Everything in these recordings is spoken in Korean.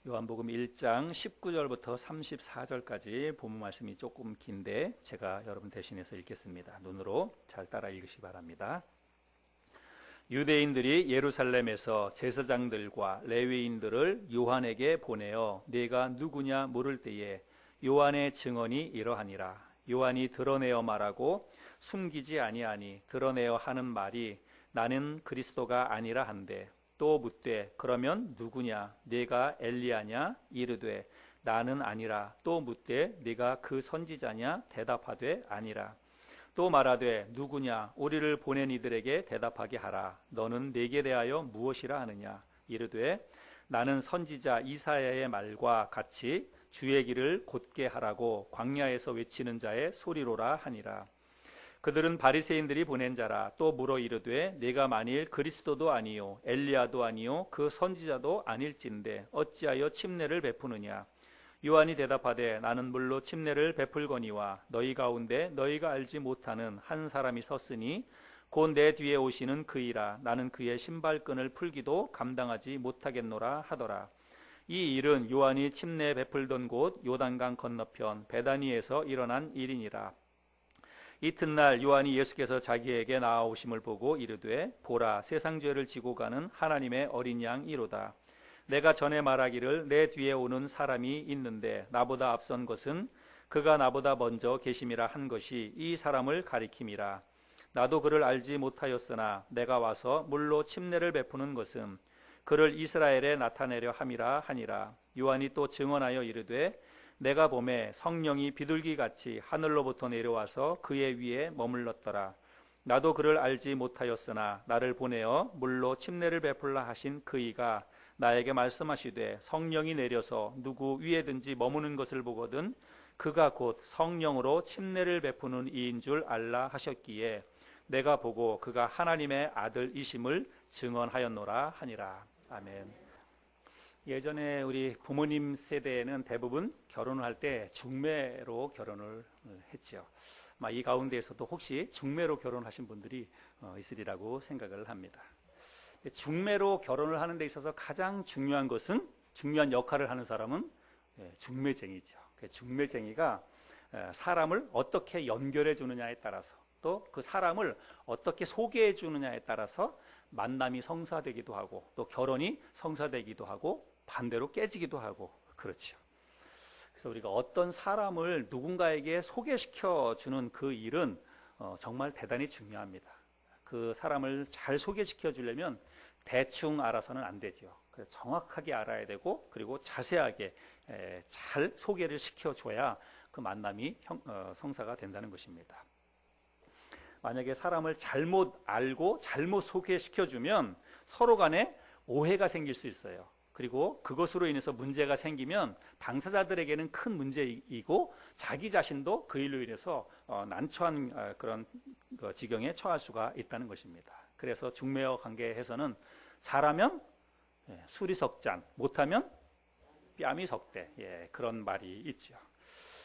요한복음 1장 19절부터 34절까지 본문 말씀이 조금 긴데 제가 여러분 대신해서 읽겠습니다. 눈으로 잘 따라 읽으시기 바랍니다. 유대인들이 예루살렘에서 제사장들과 레위인들을 요한에게 보내어 네가 누구냐 물을 때에 요한의 증언이 이러하니라. 요한이 드러내어 말하고 숨기지 아니하니 드러내어 하는 말이 나는 그리스도가 아니라 한데, 또 묻되 그러면 누구냐 네가 엘리야냐 이르되 나는 아니라. 또 묻되 네가 그 선지자냐 대답하되 아니라. 또 말하되 누구냐 우리를 보낸 이들에게 대답하게 하라. 너는 내게 대하여 무엇이라 하느냐 이르되 나는 선지자 이사야의 말과 같이 주의 길을 곧게 하라고 광야에서 외치는 자의 소리로라 하니라. 그들은 바리새인들이 보낸 자라. 또 물어 이르되 네가 만일 그리스도도 아니요 엘리야도 아니요 그 선지자도 아닐진데 어찌하여 침례를 베푸느냐. 요한이 대답하되 나는 물로 침례를 베풀거니와 너희 가운데 너희가 알지 못하는 한 사람이 섰으니 곧 내 뒤에 오시는 그이라. 나는 그의 신발끈을 풀기도 감당하지 못하겠노라 하더라. 이 일은 요한이 침례 베풀던 곳 요단강 건너편 베다니에서 일어난 일이니라. 이튿날 요한이 예수께서 자기에게 나아오심을 보고 이르되 보라 세상 죄를 지고 가는 하나님의 어린 양이로다. 내가 전에 말하기를 내 뒤에 오는 사람이 있는데 나보다 앞선 것은 그가 나보다 먼저 계심이라 한 것이 이 사람을 가리킴이라. 나도 그를 알지 못하였으나 내가 와서 물로 침례를 베푸는 것은 그를 이스라엘에 나타내려 함이라 하니라. 요한이 또 증언하여 이르되 내가 보매 성령이 비둘기같이 하늘로부터 내려와서 그의 위에 머물렀더라. 나도 그를 알지 못하였으나 나를 보내어 물로 침례를 베풀라 하신 그이가 나에게 말씀하시되 성령이 내려서 누구 위에든지 머무는 것을 보거든 그가 곧 성령으로 침례를 베푸는 이인 줄 알라 하셨기에 내가 보고 그가 하나님의 아들이심을 증언하였노라 하니라. 아멘. 예전에 우리 부모님 세대에는 대부분 결혼을 할 때 중매로 결혼을 했죠. 이 가운데에서도 혹시 중매로 결혼하신 분들이 있으리라고 생각을 합니다. 중매로 결혼을 하는 데 있어서 가장 중요한 것은, 중요한 역할을 하는 사람은 중매쟁이죠. 중매쟁이가 사람을 어떻게 연결해 주느냐에 따라서, 또 그 사람을 어떻게 소개해 주느냐에 따라서 만남이 성사되기도 하고 또 결혼이 성사되기도 하고 반대로 깨지기도 하고 그렇죠. 그래서 우리가 어떤 사람을 누군가에게 소개시켜 주는 그 일은 정말 대단히 중요합니다. 그 사람을 잘 소개시켜 주려면 대충 알아서는 안 되죠. 그래서 정확하게 알아야 되고 그리고 자세하게 잘 소개를 시켜줘야 그 만남이 성사가 된다는 것입니다. 만약에 사람을 잘못 알고 잘못 소개시켜주면 서로 간에 오해가 생길 수 있어요. 그리고 그것으로 인해서 문제가 생기면 당사자들에게는 큰 문제이고 자기 자신도 그 일로 인해서 난처한 그런 지경에 처할 수가 있다는 것입니다. 그래서 중매와 관계에서는 잘하면 술이 석잔, 못하면 뺨이 석대, 그런 말이 있죠.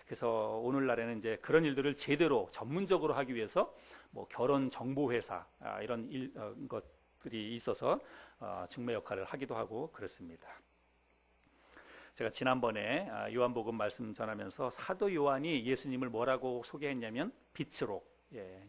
그래서 오늘날에는 이제 그런 일들을 제대로 전문적으로 하기 위해서 결혼 정보 회사 이런 것들이 있어서 중매 역할을 하기도 하고 그렇습니다. 제가 지난번에 요한복음 말씀 전하면서 사도 요한이 예수님을 뭐라고 소개했냐면 빛으로,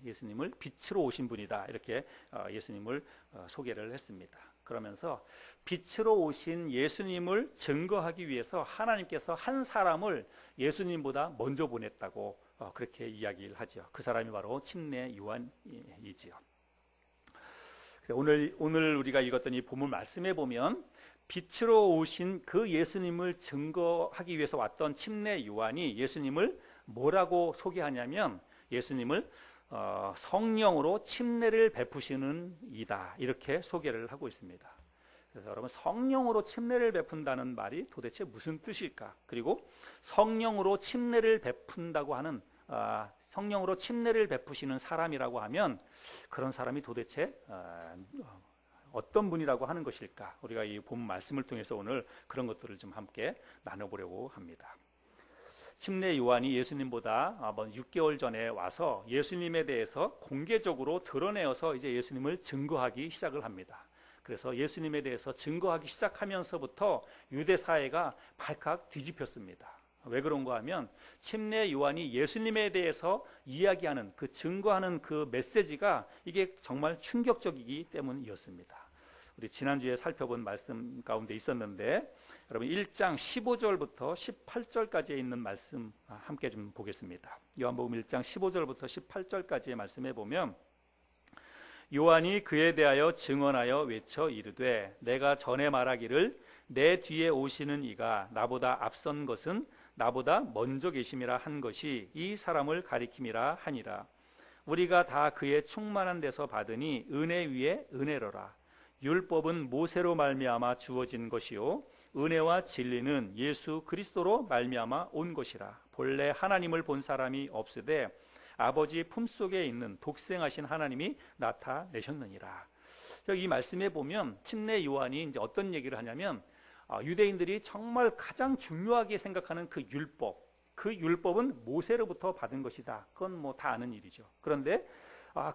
예수님을 빛으로 오신 분이다 이렇게 예수님을 소개를 했습니다. 그러면서 빛으로 오신 예수님을 증거하기 위해서 하나님께서 한 사람을 예수님보다 먼저 보냈다고 그렇게 이야기를 하죠. 그 사람이 바로 침례 요한이지요. 그래서 오늘 우리가 읽었던 이 본문 말씀에 보면 빛으로 오신 그 예수님을 증거하기 위해서 왔던 침례 요한이 예수님을 뭐라고 소개하냐면 예수님을 성령으로 침례를 베푸시는 이다 이렇게 소개를 하고 있습니다. 그래서 여러분 성령으로 침례를 베푼다는 말이 도대체 무슨 뜻일까? 그리고 성령으로 침례를 베푼다고 하는 성령으로 침례를 베푸시는 사람이라고 하면 그런 사람이 도대체 어떤 분이라고 하는 것일까? 우리가 이 본 말씀을 통해서 오늘 그런 것들을 좀 함께 나눠보려고 합니다. 침례 요한이 예수님보다 6개월 전에 와서 예수님에 대해서 공개적으로 드러내어서 이제 예수님을 증거하기 시작을 합니다. 그래서 예수님에 대해서 증거하기 시작하면서부터 유대 사회가 발칵 뒤집혔습니다. 왜 그런가 하면 침례 요한이 예수님에 대해서 이야기하는 그 증거하는 그 메시지가 이게 정말 충격적이기 때문이었습니다. 우리 지난주에 살펴본 말씀 가운데 있었는데 여러분 1장 15절부터 18절까지에 있는 말씀 함께 좀 보겠습니다. 요한복음 1장 15절부터 18절까지의 말씀에 보면 요한이 그에 대하여 증언하여 외쳐 이르되 내가 전에 말하기를 내 뒤에 오시는 이가 나보다 앞선 것은 나보다 먼저 계심이라 한 것이 이 사람을 가리킴이라 하니라. 우리가 다 그의 충만한 데서 받으니 은혜 위에 은혜로라. 율법은 모세로 말미암아 주어진 것이요 은혜와 진리는 예수 그리스도로 말미암아 온 것이라. 본래 하나님을 본 사람이 없으되 아버지 품속에 있는 독생하신 하나님이 나타내셨느니라. 이 말씀에 보면 침례 요한이 이제 어떤 얘기를 하냐면 유대인들이 정말 가장 중요하게 생각하는 그 율법은 모세로부터 받은 것이다. 그건 뭐 다 아는 일이죠. 그런데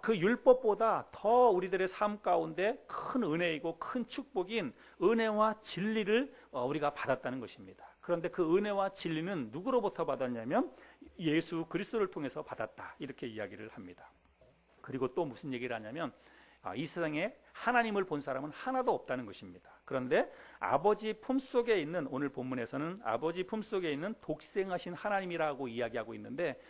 그 율법보다 더 우리들의 삶 가운데 큰 은혜이고 큰 축복인 은혜와 진리를 우리가 받았다는 것입니다. 그런데 그 은혜와 진리는 누구로부터 받았냐면 예수 그리스도를 통해서 받았다. 이렇게 이야기를 합니다. 그리고 또 무슨 얘기를 하냐면 이 세상에 하나님을 본 사람은 하나도 없다는 것입니다. 그런데 아버지 품속에 있는, 오늘 본문에서는 아버지 품속에 있는 독생하신 하나님이라고 이야기하고 있는데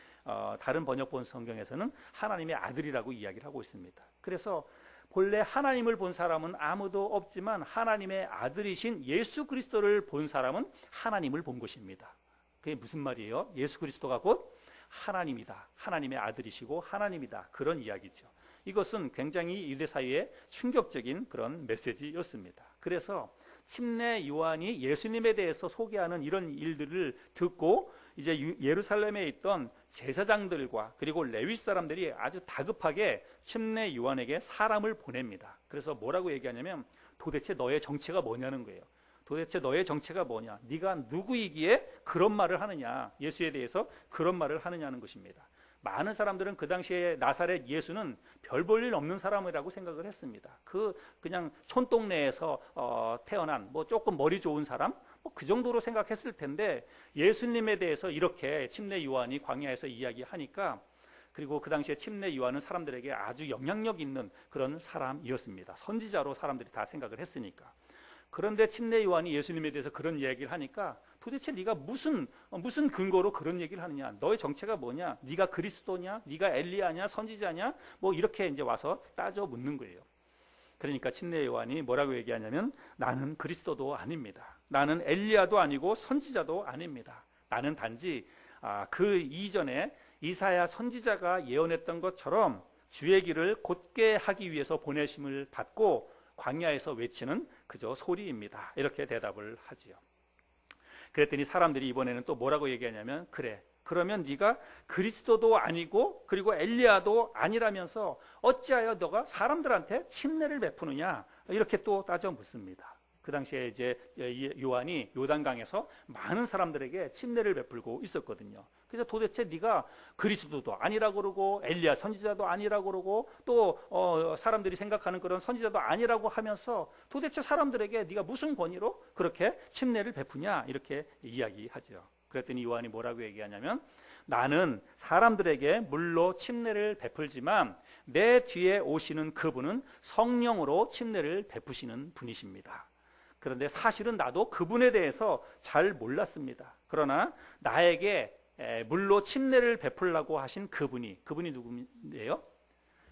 다른 번역본 성경에서는 하나님의 아들이라고 이야기를 하고 있습니다. 그래서 본래 하나님을 본 사람은 아무도 없지만 하나님의 아들이신 예수 그리스도를 본 사람은 하나님을 본 것입니다. 그게 무슨 말이에요? 예수 그리스도가 곧 하나님이다. 하나님의 아들이시고 하나님이다. 그런 이야기죠. 이것은 굉장히 유대 사회에 충격적인 그런 메시지였습니다. 그래서 침례 요한이 예수님에 대해서 소개하는 이런 일들을 듣고 이제 예루살렘에 있던 제사장들과 그리고 레위 사람들이 아주 다급하게 침례 요한에게 사람을 보냅니다. 그래서 뭐라고 얘기하냐면 도대체 너의 정체가 뭐냐는 거예요. 도대체 너의 정체가 뭐냐? 네가 누구이기에 그런 말을 하느냐? 예수에 대해서 그런 말을 하느냐는 것입니다. 많은 사람들은 그 당시에 나사렛 예수는 별 볼 일 없는 사람이라고 생각을 했습니다. 그냥 촌동네에서 태어난 뭐 조금 머리 좋은 사람 뭐 그 정도로 생각했을 텐데 예수님에 대해서 이렇게 침례 요한이 광야에서 이야기하니까, 그리고 그 당시에 침례 요한은 사람들에게 아주 영향력 있는 그런 사람이었습니다. 선지자로 사람들이 다 생각을 했으니까. 그런데 침례 요한이 예수님에 대해서 그런 얘기를 하니까 도대체 네가 무슨 근거로 그런 얘기를 하느냐? 너의 정체가 뭐냐? 네가 그리스도냐? 네가 엘리야냐? 선지자냐? 뭐 이렇게 이제 와서 따져 묻는 거예요. 그러니까 침례 요한이 뭐라고 얘기하냐면 나는 그리스도도 아닙니다. 나는 엘리야도 아니고 선지자도 아닙니다. 나는 단지 그 이전에 이사야 선지자가 예언했던 것처럼 주의 길을 곧게 하기 위해서 보내심을 받고 광야에서 외치는 그저 소리입니다. 이렇게 대답을 하지요. 그랬더니 사람들이 이번에는 또 뭐라고 얘기하냐면 그래, 그러면 네가 그리스도도 아니고 그리고 엘리야도 아니라면서 어찌하여 너가 사람들한테 침례를 베푸느냐? 이렇게 또 따져 묻습니다. 그 당시에 이제 요한이 요단강에서 많은 사람들에게 침례를 베풀고 있었거든요. 그래서 도대체 네가 그리스도도 아니라고 그러고 엘리야 선지자도 아니라고 그러고 또 사람들이 생각하는 그런 선지자도 아니라고 하면서 도대체 사람들에게 네가 무슨 권위로 그렇게 침례를 베푸냐? 이렇게 이야기하죠. 그랬더니 요한이 뭐라고 얘기하냐면 나는 사람들에게 물로 침례를 베풀지만 내 뒤에 오시는 그분은 성령으로 침례를 베푸시는 분이십니다. 그런데 사실은 나도 그분에 대해서 잘 몰랐습니다. 그러나 나에게 물로 침례를 베풀라고 하신 그분이 누구예요?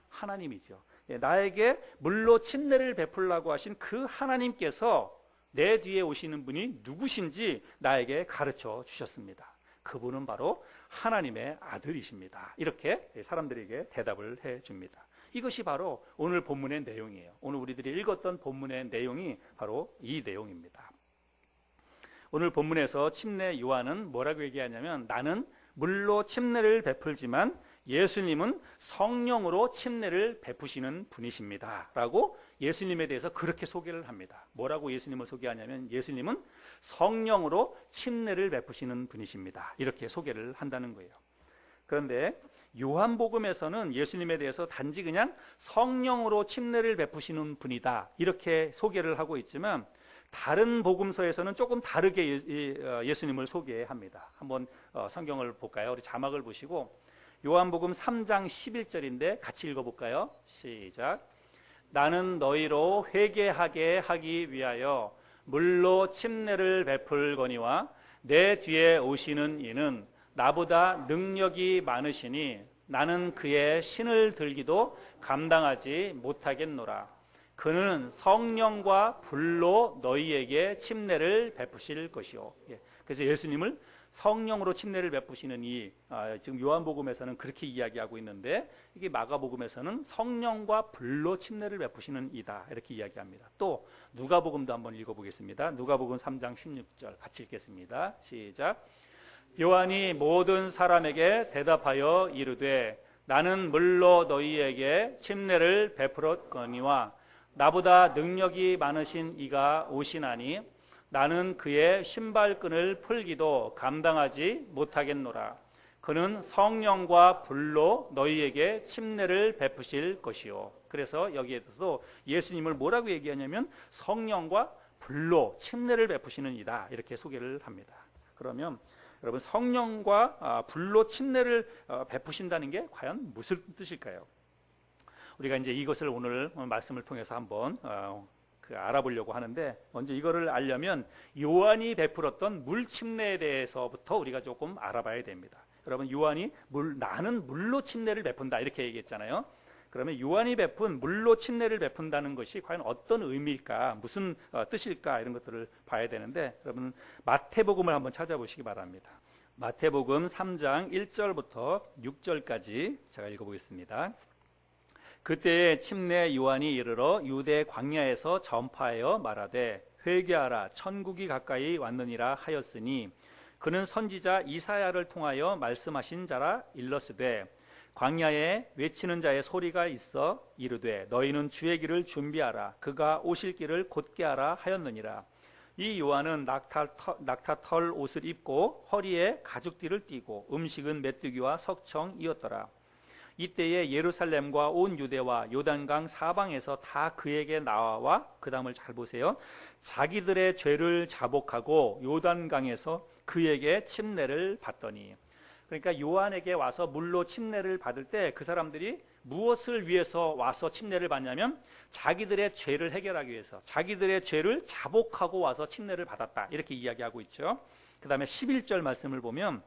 하나님이죠. 나에게 물로 침례를 베풀라고 하신 그 하나님께서 내 뒤에 오시는 분이 누구신지 나에게 가르쳐 주셨습니다. 그분은 바로 하나님의 아들이십니다. 이렇게 사람들에게 대답을 해 줍니다. 이것이 바로 오늘 본문의 내용이에요. 오늘 우리들이 읽었던 본문의 내용이 바로 이 내용입니다. 오늘 본문에서 침례 요한은 뭐라고 얘기하냐면 나는 물로 침례를 베풀지만 예수님은 성령으로 침례를 베푸시는 분이십니다. 라고 예수님에 대해서 그렇게 소개를 합니다. 뭐라고 예수님을 소개하냐면 예수님은 성령으로 침례를 베푸시는 분이십니다. 이렇게 소개를 한다는 거예요. 그런데 요한복음에서는 예수님에 대해서 단지 그냥 성령으로 침례를 베푸시는 분이다 이렇게 소개를 하고 있지만, 다른 복음서에서는 조금 다르게 예수님을 소개합니다. 한번 성경을 볼까요? 우리 자막을 보시고 요한복음 3장 11절인데 같이 읽어볼까요? 시작. 나는 너희로 회개하게 하기 위하여 물로 침례를 베풀거니와 내 뒤에 오시는 이는 나보다 능력이 많으시니 나는 그의 신을 들기도 감당하지 못하겠노라. 그는 성령과 불로 너희에게 침례를 베푸실 것이요. 그래서 예수님을 성령으로 침례를 베푸시는 지금 요한복음에서는 그렇게 이야기하고 있는데, 이게 마가복음에서는 성령과 불로 침례를 베푸시는 이다 이렇게 이야기합니다. 또 누가복음도 한번 읽어보겠습니다. 누가복음 3장 16절 같이 읽겠습니다. 시작. 요한이 모든 사람에게 대답하여 이르되 나는 물로 너희에게 침례를 베풀었거니와 나보다 능력이 많으신 이가 오시나니 나는 그의 신발끈을 풀기도 감당하지 못하겠노라. 그는 성령과 불로 너희에게 침례를 베푸실 것이요. 그래서 여기에도 예수님을 뭐라고 얘기하냐면 성령과 불로 침례를 베푸시는 이다 이렇게 소개를 합니다. 그러면 여러분, 성령과 불로 침례를 베푸신다는 게 과연 무슨 뜻일까요? 우리가 이제 이것을 오늘 말씀을 통해서 한번 알아보려고 하는데, 먼저 이거를 알려면 요한이 베풀었던 물 침례에 대해서부터 우리가 조금 알아봐야 됩니다. 여러분, 요한이 나는 물로 침례를 베푼다 이렇게 얘기했잖아요. 그러면 요한이 베푼 물로 침례를 베푼다는 것이 과연 어떤 의미일까, 무슨 뜻일까, 이런 것들을 봐야 되는데, 여러분 마태복음을 한번 찾아보시기 바랍니다. 마태복음 3장 1절부터 6절까지 제가 읽어보겠습니다. 그때에 침례 요한이 이르러 유대 광야에서 전파하여 말하되 회개하라 천국이 가까이 왔느니라 하였으니, 그는 선지자 이사야를 통하여 말씀하신 자라 일렀으되 광야에 외치는 자의 소리가 있어 이르되 너희는 주의 길을 준비하라 그가 오실 길을 곧게 하라 하였느니라. 이 요한은 낙타털 옷을 입고 허리에 가죽띠를 띠고 음식은 메뚜기와 석청이었더라. 이때에 예루살렘과 온 유대와 요단강 사방에서 다 그에게 나와, 그 다음을 잘 보세요, 자기들의 죄를 자복하고 요단강에서 그에게 침례를 받더니. 그러니까 요한에게 와서 물로 침례를 받을 때 그 사람들이 무엇을 위해서 와서 침례를 받냐면 자기들의 죄를 해결하기 위해서, 자기들의 죄를 자복하고 와서 침례를 받았다 이렇게 이야기하고 있죠. 그 다음에 11절 말씀을 보면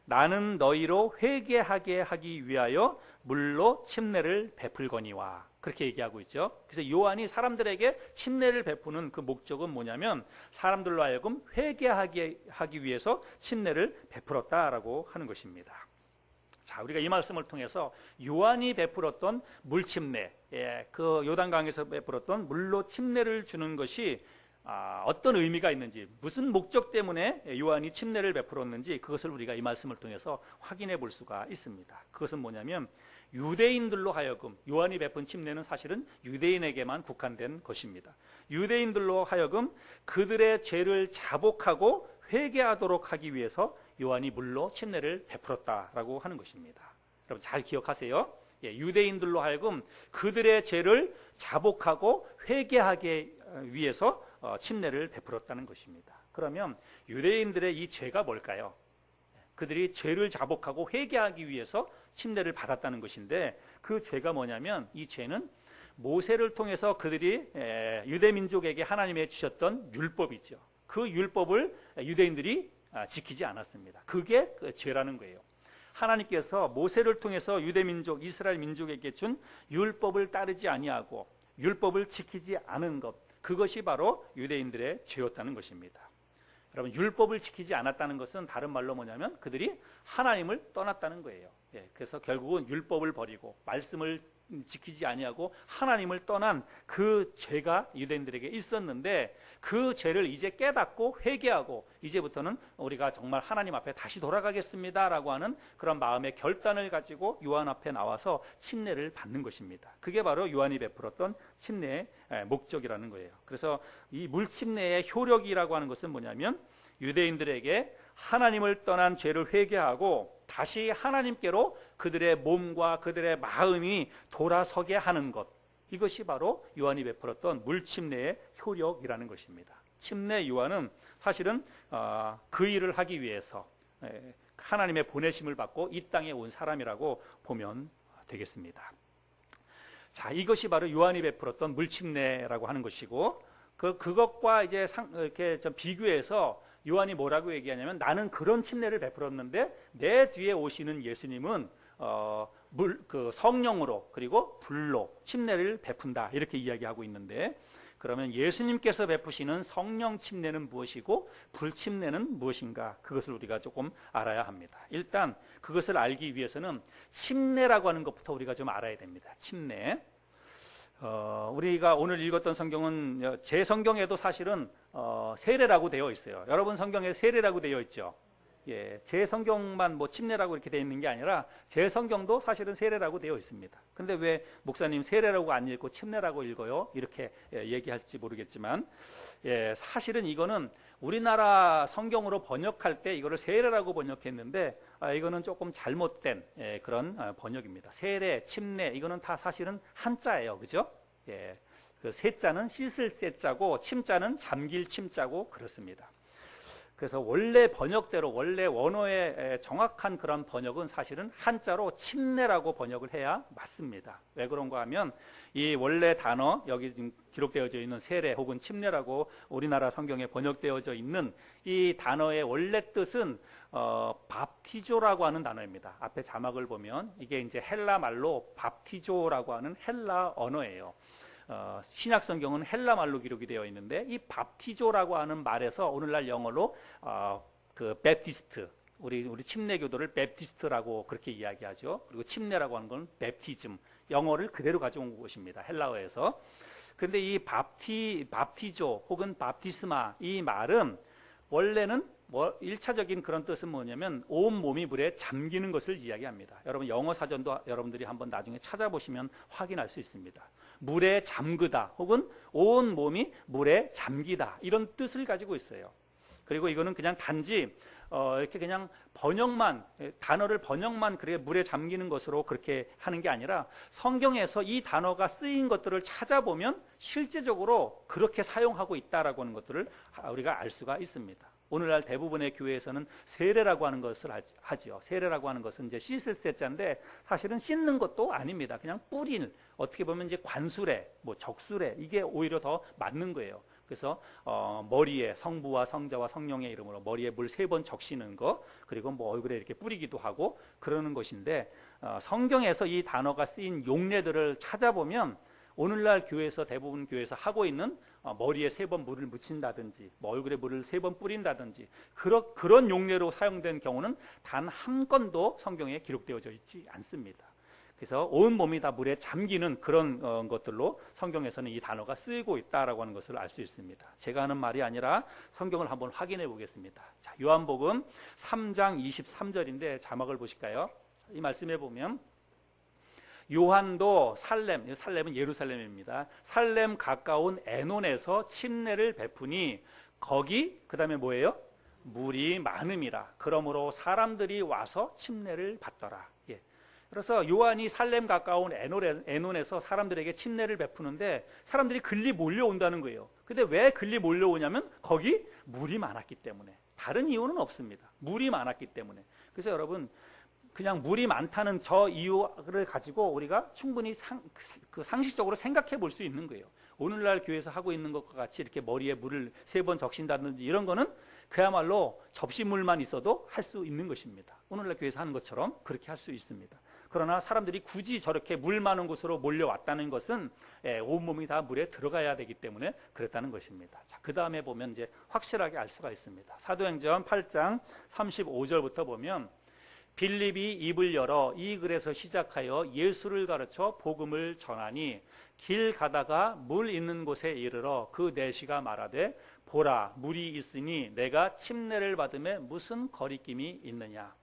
나는 너희로 회개하게 하기 위하여 물로 침례를 베풀거니와 그렇게 얘기하고 있죠. 그래서 요한이 사람들에게 침례를 베푸는 그 목적은 뭐냐면 사람들로 하여금 회개하게 하기 위해서 침례를 베풀었다라고 하는 것입니다. 자, 우리가 이 말씀을 통해서 요한이 베풀었던 물침례, 그 요단강에서 베풀었던 물로 침례를 주는 것이 어떤 의미가 있는지, 무슨 목적 때문에 요한이 침례를 베풀었는지 그것을 우리가 이 말씀을 통해서 확인해 볼 수가 있습니다. 그것은 뭐냐면 유대인들로 하여금, 요한이 베푼 침례는 사실은 유대인에게만 국한된 것입니다. 유대인들로 하여금 그들의 죄를 자복하고 회개하도록 하기 위해서 요한이 물로 침례를 베풀었다라고 하는 것입니다. 여러분 잘 기억하세요. 유대인들로 하여금 그들의 죄를 자복하고 회개하게 위해서 침례를 베풀었다는 것입니다. 그러면 유대인들의 이 죄가 뭘까요? 그들이 죄를 자복하고 회개하기 위해서 침례를 받았다는 것인데, 그 죄가 뭐냐면 이 죄는 모세를 통해서 그들이 유대 민족에게 하나님이 주셨던 율법이죠. 그 율법을 유대인들이 지키지 않았습니다. 그게 죄라는 거예요. 하나님께서 모세를 통해서 유대 민족, 이스라엘 민족에게 준 율법을 따르지 아니하고 율법을 지키지 않은 것, 그것이 바로 유대인들의 죄였다는 것입니다. 여러분, 율법을 지키지 않았다는 것은 다른 말로 뭐냐면 그들이 하나님을 떠났다는 거예요. 그래서 결국은 율법을 버리고 말씀을 지키지 아니하고 하나님을 떠난 그 죄가 유대인들에게 있었는데, 그 죄를 이제 깨닫고 회개하고 이제부터는 우리가 정말 하나님 앞에 다시 돌아가겠습니다라고 하는 그런 마음의 결단을 가지고 요한 앞에 나와서 침례를 받는 것입니다. 그게 바로 요한이 베풀었던 침례의 목적이라는 거예요. 그래서 이 물침례의 효력이라고 하는 것은 뭐냐면 유대인들에게 하나님을 떠난 죄를 회개하고 다시 하나님께로 그들의 몸과 그들의 마음이 돌아서게 하는 것, 이것이 바로 요한이 베풀었던 물침례의 효력이라는 것입니다. 침례 요한은 사실은 그 일을 하기 위해서 하나님의 보내심을 받고 이 땅에 온 사람이라고 보면 되겠습니다. 자, 이것이 바로 요한이 베풀었던 물침례라고 하는 것이고, 그것과 이제 이렇게 좀 비교해서 요한이 뭐라고 얘기하냐면, 나는 그런 침례를 베풀었는데 내 뒤에 오시는 예수님은 성령으로 그리고 불로 침례를 베푼다, 이렇게 이야기하고 있는데, 그러면 예수님께서 베푸시는 성령 침례는 무엇이고 불 침례는 무엇인가, 그것을 우리가 조금 알아야 합니다. 일단 그것을 알기 위해서는 침례라고 하는 것부터 우리가 좀 알아야 됩니다. 침례. 우리가 오늘 읽었던 성경은 제 성경에도 사실은 세례라고 되어 있어요. 여러분 성경에 세례라고 되어 있죠. 예, 제 성경만 뭐 침례라고 이렇게 되어 있는 게 아니라 제 성경도 사실은 세례라고 되어 있습니다. 근데 왜 목사님 세례라고 안 읽고 침례라고 읽어요? 이렇게 얘기할지 모르겠지만, 사실은 이거는 우리나라 성경으로 번역할 때 이거를 세례라고 번역했는데, 이거는 조금 잘못된 그런 번역입니다. 세례, 침례, 이거는 다 사실은 한자예요. 그죠? 예, 그 세자는 씻을 세자고 침자는 잠길 침자고 그렇습니다. 그래서 원래 번역대로, 원래 원어의 정확한 그런 번역은 사실은 한자로 침례라고 번역을 해야 맞습니다. 왜 그런가 하면 이 원래 단어, 여기 지금 기록되어져 있는 세례 혹은 침례라고 우리나라 성경에 번역되어져 있는 이 단어의 원래 뜻은 밥티조라고 하는 단어입니다. 앞에 자막을 보면 이게 이제 헬라 말로 밥티조라고 하는 헬라 언어예요. 신약 성경은 헬라 말로 기록이 되어 있는데, 이 밥티조라고 하는 말에서 오늘날 영어로 그 베프티스트, 우리 침례교도를 베프티스트라고 그렇게 이야기하죠. 그리고 침례라고 하는 건 베프티즘, 영어를 그대로 가져온 것입니다. 헬라어에서. 그런데 이 밥티조 혹은 밥티스마, 이 말은 원래는 1차적인 그런 뜻은 뭐냐면 온 몸이 물에 잠기는 것을 이야기합니다. 여러분 영어 사전도 여러분들이 한번 나중에 찾아보시면 확인할 수 있습니다. 물에 잠그다 혹은 온 몸이 물에 잠기다, 이런 뜻을 가지고 있어요. 그리고 이거는 그냥 단지 이렇게 그냥 번역만, 단어를 번역만 그렇게 물에 잠기는 것으로 그렇게 하는 게 아니라 성경에서 이 단어가 쓰인 것들을 찾아보면 실제적으로 그렇게 사용하고 있다라고 하는 것들을 우리가 알 수가 있습니다. 오늘날 대부분의 교회에서는 세례라고 하는 것을 하지요. 세례라고 하는 것은 이제 씻을 세자인데 사실은 씻는 것도 아닙니다. 그냥 뿌리는, 어떻게 보면 이제 관수례, 뭐 적수례, 이게 오히려 더 맞는 거예요. 그래서 머리에 성부와 성자와 성령의 이름으로 머리에 물 3번 적시는 거, 그리고 뭐 얼굴에 이렇게 뿌리기도 하고 그러는 것인데, 성경에서 이 단어가 쓰인 용례들을 찾아보면 오늘날 교회에서, 대부분 교회에서 하고 있는 머리에 3번 물을 묻힌다든지 뭐 얼굴에 물을 3번 뿌린다든지 그런 용례로 사용된 경우는 단 한 건도 성경에 기록되어져 있지 않습니다. 그래서 온 몸이 다 물에 잠기는 그런 것들로 성경에서는 이 단어가 쓰이고 있다라고 하는 것을 알 수 있습니다. 제가 하는 말이 아니라 성경을 한번 확인해 보겠습니다. 자, 요한복음 3장 23절인데 자막을 보실까요? 이 말씀에 보면 요한도 살렘은 예루살렘입니다. 살렘 가까운 에논에서 침례를 베푸니 거기 그 다음에 뭐예요? 물이 많음이라. 그러므로 사람들이 와서 침례를 받더라. 예. 그래서 요한이 살렘 가까운 에논에서 사람들에게 침례를 베푸는데 사람들이 글리 몰려온다는 거예요. 근데 왜 글리 몰려오냐면 거기 물이 많았기 때문에, 다른 이유는 없습니다. 물이 많았기 때문에. 그래서 여러분, 그냥 물이 많다는 저 이유를 가지고 우리가 충분히 상식적으로 생각해 볼 수 있는 거예요. 오늘날 교회에서 하고 있는 것과 같이 이렇게 머리에 물을 3번 적신다든지 이런 거는 그야말로 접시물만 있어도 할 수 있는 것입니다. 오늘날 교회에서 하는 것처럼 그렇게 할 수 있습니다. 그러나 사람들이 굳이 저렇게 물 많은 곳으로 몰려왔다는 것은 온몸이 다 물에 들어가야 되기 때문에 그랬다는 것입니다. 자, 그 다음에 보면 이제 확실하게 알 수가 있습니다. 사도행전 8장 35절부터 보면 빌립이 입을 열어 이 글에서 시작하여 예수를 가르쳐 복음을 전하니 길 가다가 물 있는 곳에 이르러 그 내시가 말하되 보라 물이 있으니 내가 침례를 받음에 무슨 거리낌이 있느냐.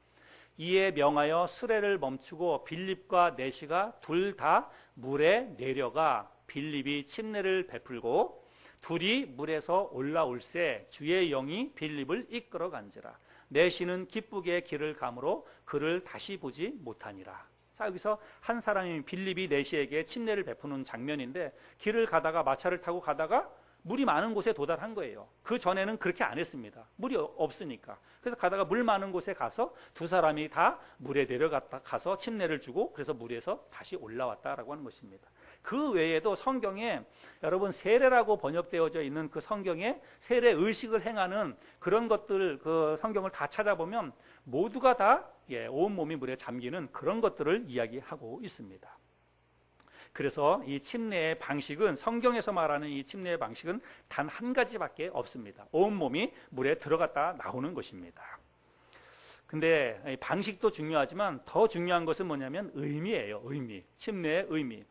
이에 명하여 수레를 멈추고 빌립과 내시가 둘 다 물에 내려가 빌립이 침례를 베풀고 둘이 물에서 올라올새 주의 영이 빌립을 이끌어 간지라. 내시는 기쁘게 길을 가므로 그를 다시 보지 못하니라. 자, 여기서 한 사람이 빌립이 내시에게 침례를 베푸는 장면인데, 길을 가다가 마차를 타고 가다가 물이 많은 곳에 도달한 거예요. 그 전에는 그렇게 안 했습니다. 물이 없으니까. 그래서 가다가 물 많은 곳에 가서 두 사람이 다 물에 내려갔다 가서 침례를 주고, 그래서 물에서 다시 올라왔다라고 하는 것입니다. 그 외에도 성경에 여러분 세례라고 번역되어져 있는 그 성경에 세례 의식을 행하는 그런 것들, 그 성경을 다 찾아보면 모두가 다 온몸이 물에 잠기는 그런 것들을 이야기하고 있습니다. 그래서 이 침례의 방식은, 성경에서 말하는 이 침례의 방식은 단 한 가지밖에 없습니다. 온몸이 물에 들어갔다 나오는 것입니다. 근데 방식도 중요하지만 더 중요한 것은 뭐냐면 의미예요. 의미. 침례의 의미.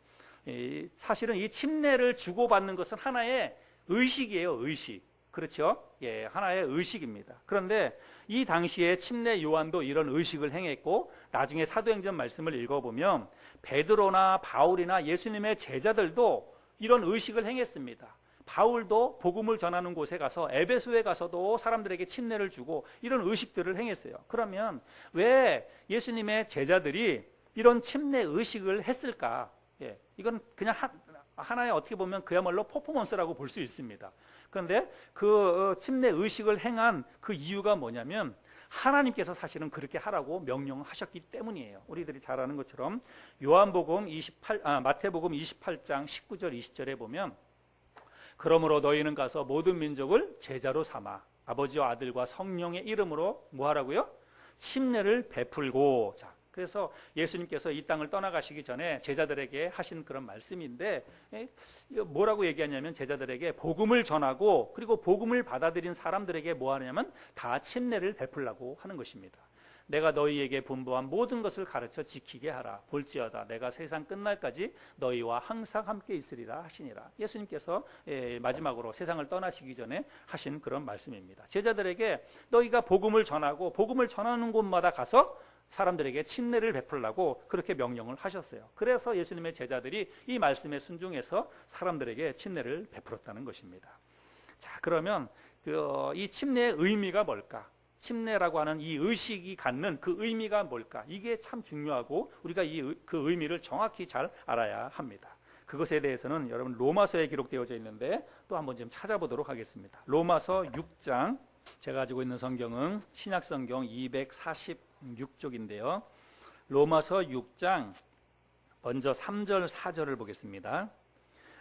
사실은 이 침례를 주고받는 것은 하나의 의식이에요. 의식. 그렇죠? 하나의 의식입니다. 그런데 이 당시에 침례 요한도 이런 의식을 행했고, 나중에 사도행전 말씀을 읽어보면 베드로나 바울이나 예수님의 제자들도 이런 의식을 행했습니다. 바울도 복음을 전하는 곳에 가서, 에베소에 가서도 사람들에게 침례를 주고 이런 의식들을 행했어요. 그러면 왜 예수님의 제자들이 이런 침례 의식을 했을까? 이건 그냥 하나의, 어떻게 보면 그야말로 퍼포먼스라고 볼 수 있습니다. 그런데 그 침례 의식을 행한 그 이유가 뭐냐면, 하나님께서 사실은 그렇게 하라고 명령하셨기 때문이에요. 우리들이 잘 아는 것처럼 마태복음 28장 19절 20절에 보면, 그러므로 너희는 가서 모든 민족을 제자로 삼아 아버지와 아들과 성령의 이름으로 뭐 하라고요? 침례를 베풀고. 자, 그래서 예수님께서 이 땅을 떠나가시기 전에 제자들에게 하신 그런 말씀인데, 뭐라고 얘기하냐면 제자들에게 복음을 전하고, 그리고 복음을 받아들인 사람들에게 뭐 하냐면 다 침례를 베풀라고 하는 것입니다. 내가 너희에게 분부한 모든 것을 가르쳐 지키게 하라. 볼지어다 내가 세상 끝날까지 너희와 항상 함께 있으리라 하시니라. 예수님께서 마지막으로 세상을 떠나시기 전에 하신 그런 말씀입니다. 제자들에게 너희가 복음을 전하고, 복음을 전하는 곳마다 가서 사람들에게 침례를 베풀라고 그렇게 명령을 하셨어요. 그래서 예수님의 제자들이 이 말씀에 순종해서 사람들에게 침례를 베풀었다는 것입니다. 자, 그러면 이 침례의 의미가 뭘까? 침례라고 하는 이 의식이 갖는 그 의미가 뭘까? 이게 참 중요하고 우리가 그 의미를 정확히 잘 알아야 합니다. 그것에 대해서는 여러분 로마서에 기록되어져 있는데 또 한번 좀 찾아보도록 하겠습니다. 로마서 6장, 제가 가지고 있는 성경은 신약성경 246쪽인데요. 로마서 6장 먼저 3절 4절을 보겠습니다.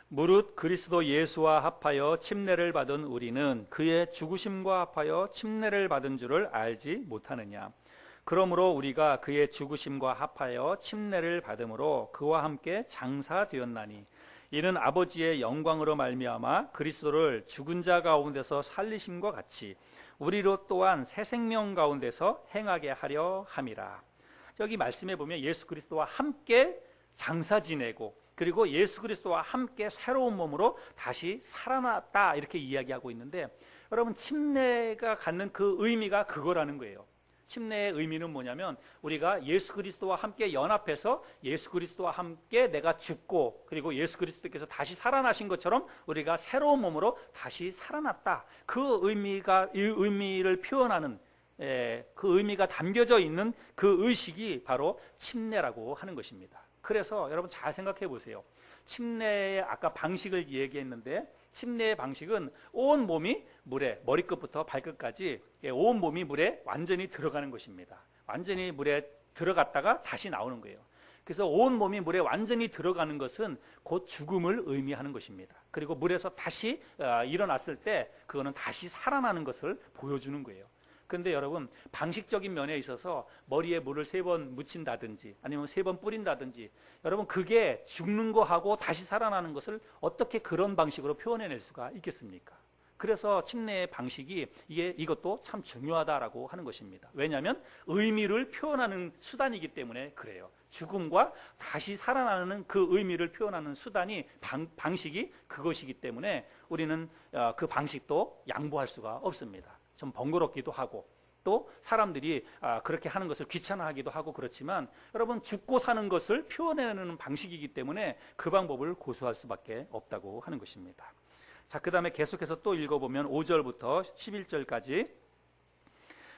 무릇 그리스도 예수와 합하여 침례를 받은 우리는 그의 죽으심과 합하여 침례를 받은 줄을 알지 못하느냐. 그러므로 우리가 그의 죽으심과 합하여 침례를 받음으로 그와 함께 장사되었나니, 이는 아버지의 영광으로 말미암아 그리스도를 죽은 자 가운데서 살리심과 같이 우리로 또한 새 생명 가운데서 행하게 하려 함이라. 여기 말씀해 보면 예수 그리스도와 함께 장사 지내고, 그리고 예수 그리스도와 함께 새로운 몸으로 다시 살아났다, 이렇게 이야기하고 있는데, 여러분 침례가 갖는 그 의미가 그거라는 거예요. 침례의 의미는 뭐냐면, 우리가 예수 그리스도와 함께 연합해서 예수 그리스도와 함께 내가 죽고, 그리고 예수 그리스도께서 다시 살아나신 것처럼 우리가 새로운 몸으로 다시 살아났다. 그 의미를 표현하는, 그 의미가 담겨져 있는 그 의식이 바로 침례라고 하는 것입니다. 그래서 여러분 잘 생각해 보세요. 침례의 아까 방식을 얘기했는데, 침례의 방식은 온 몸이 물에, 머리끝부터 발끝까지 온 몸이 물에 완전히 들어가는 것입니다. 완전히 물에 들어갔다가 다시 나오는 거예요. 그래서 온 몸이 물에 완전히 들어가는 것은 곧 죽음을 의미하는 것입니다. 그리고 물에서 다시 일어났을 때 그거는 다시 살아나는 것을 보여주는 거예요. 그런데 여러분 방식적인 면에 있어서 머리에 물을 3번 묻힌다든지 아니면 3번 뿌린다든지, 여러분 그게 죽는 거하고 다시 살아나는 것을 어떻게 그런 방식으로 표현해낼 수가 있겠습니까? 그래서 침례의 방식이 이것도 참 중요하다라고 하는 것입니다. 왜냐하면 의미를 표현하는 수단이기 때문에 그래요. 죽음과 다시 살아나는 그 의미를 표현하는 수단이 방식이 그것이기 때문에 우리는 그 방식도 양보할 수가 없습니다. 좀 번거롭기도 하고, 또 사람들이 그렇게 하는 것을 귀찮아하기도 하고, 그렇지만 여러분 죽고 사는 것을 표현해내는 방식이기 때문에 그 방법을 고수할 수밖에 없다고 하는 것입니다. 자, 그 다음에 계속해서 또 읽어보면 5절부터 11절까지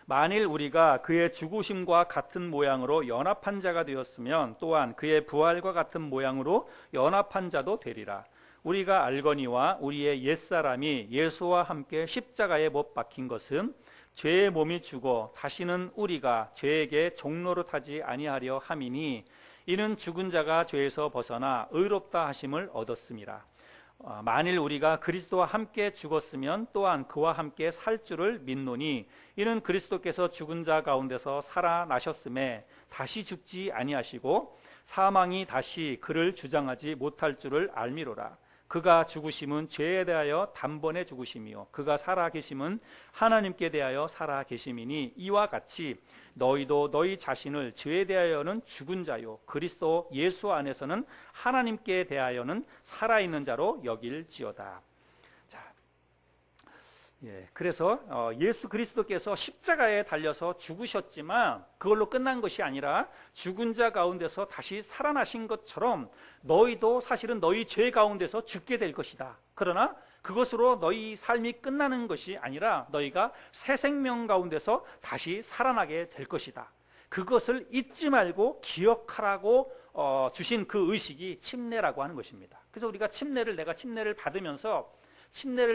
만일 우리가 그의 죽으심과 같은 모양으로 연합한 자가 되었으면 또한 그의 부활과 같은 모양으로 연합한 자도 되리라. 우리가 알거니와 우리의 옛사람이 예수와 함께 십자가에 못 박힌 것은 죄의 몸이 죽어 다시는 우리가 죄에게 종노릇하지 아니하려 함이니 이는 죽은 자가 죄에서 벗어나 의롭다 하심을 얻었음이라. 만일 우리가 그리스도와 함께 죽었으면 또한 그와 함께 살 줄을 믿노니 이는 그리스도께서 죽은 자 가운데서 살아나셨음에 다시 죽지 아니하시고 사망이 다시 그를 주장하지 못할 줄을 알미로라. 그가 죽으심은 죄에 대하여 단번에 죽으심이요 그가 살아계심은 하나님께 대하여 살아계심이니 이와 같이 너희도 너희 자신을 죄에 대하여는 죽은 자요 그리스도 예수 안에서는 하나님께 대하여는 살아있는 자로 여길지어다. 그래서 예수 그리스도께서 십자가에 달려서 죽으셨지만 그걸로 끝난 것이 아니라 죽은 자 가운데서 다시 살아나신 것처럼 너희도 사실은 너희 죄 가운데서 죽게 될 것이다. 그러나 그것으로 너희 삶이 끝나는 것이 아니라 너희가 새 생명 가운데서 다시 살아나게 될 것이다. 그것을 잊지 말고 기억하라고 주신 그 의식이 침례라고 하는 것입니다. 그래서 우리가 내가 침례를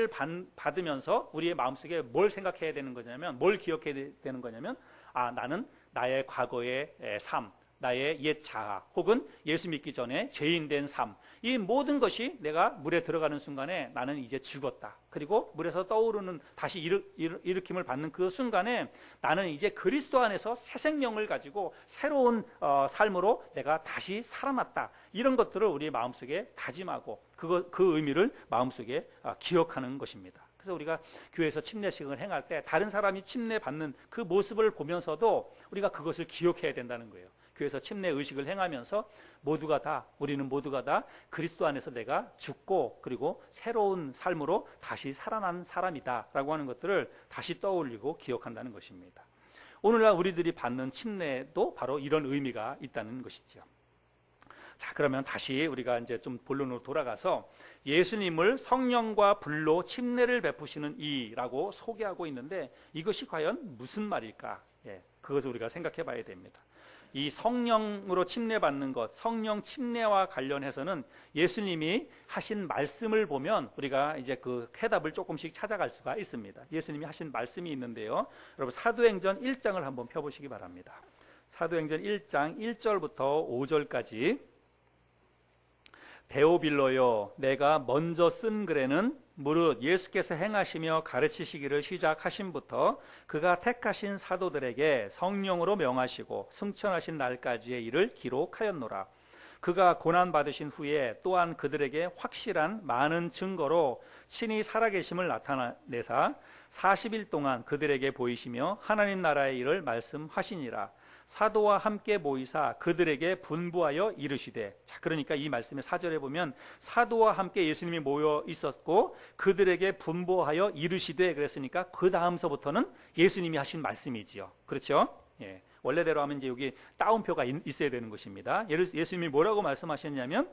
받으면서 우리의 마음속에 뭘 생각해야 되는 거냐면, 뭘 기억해야 되는 거냐면, 나는 나의 과거의 삶, 나의 옛 자아, 혹은 예수 믿기 전에 죄인 된 삶, 이 모든 것이 내가 물에 들어가는 순간에 나는 이제 죽었다. 그리고 물에서 떠오르는 다시 일으킴을 받는 그 순간에 나는 이제 그리스도 안에서 새 생명을 가지고 새로운 삶으로 내가 다시 살아났다. 이런 것들을 우리의 마음속에 다짐하고 그 의미를 마음속에 기억하는 것입니다. 그래서 우리가 교회에서 침례식을 행할 때 다른 사람이 침례 받는 그 모습을 보면서도 우리가 그것을 기억해야 된다는 거예요. 교회에서 침례 의식을 행하면서 우리는 모두가 다 그리스도 안에서 내가 죽고 그리고 새로운 삶으로 다시 살아난 사람이다 라고 하는 것들을 다시 떠올리고 기억한다는 것입니다. 오늘날 우리들이 받는 침례도 바로 이런 의미가 있다는 것이죠. 자, 그러면 다시 우리가 이제 좀 본론으로 돌아가서 예수님을 성령과 불로 침례를 베푸시는 이라고 소개하고 있는데 이것이 과연 무슨 말일까? 그것을 우리가 생각해 봐야 됩니다. 이 성령으로 침례받는 것, 성령 침례와 관련해서는 예수님이 하신 말씀을 보면 우리가 이제 그 해답을 조금씩 찾아갈 수가 있습니다. 예수님이 하신 말씀이 있는데요. 여러분 사도행전 1장을 한번 펴보시기 바랍니다. 사도행전 1장 1절부터 5절까지 데오빌로여, 내가 먼저 쓴 글에는 무릇 예수께서 행하시며 가르치시기를 시작하심부터 그가 택하신 사도들에게 성령으로 명하시고 승천하신 날까지의 일을 기록하였노라. 그가 고난받으신 후에 또한 그들에게 확실한 많은 증거로 친히 살아계심을 나타내사 40일 동안 그들에게 보이시며 하나님 나라의 일을 말씀하시니라. 사도와 함께 모이사 그들에게 분부하여 이르시되, 자, 그러니까 이 말씀의 4절에 보면 사도와 함께 예수님이 모여 있었고 그들에게 분부하여 이르시되 그랬으니까 그 다음서부터는 예수님이 하신 말씀이지요. 그렇죠? 원래대로 하면 이제 여기 따옴표가 있어야 되는 것입니다. 예수님이 뭐라고 말씀하셨냐면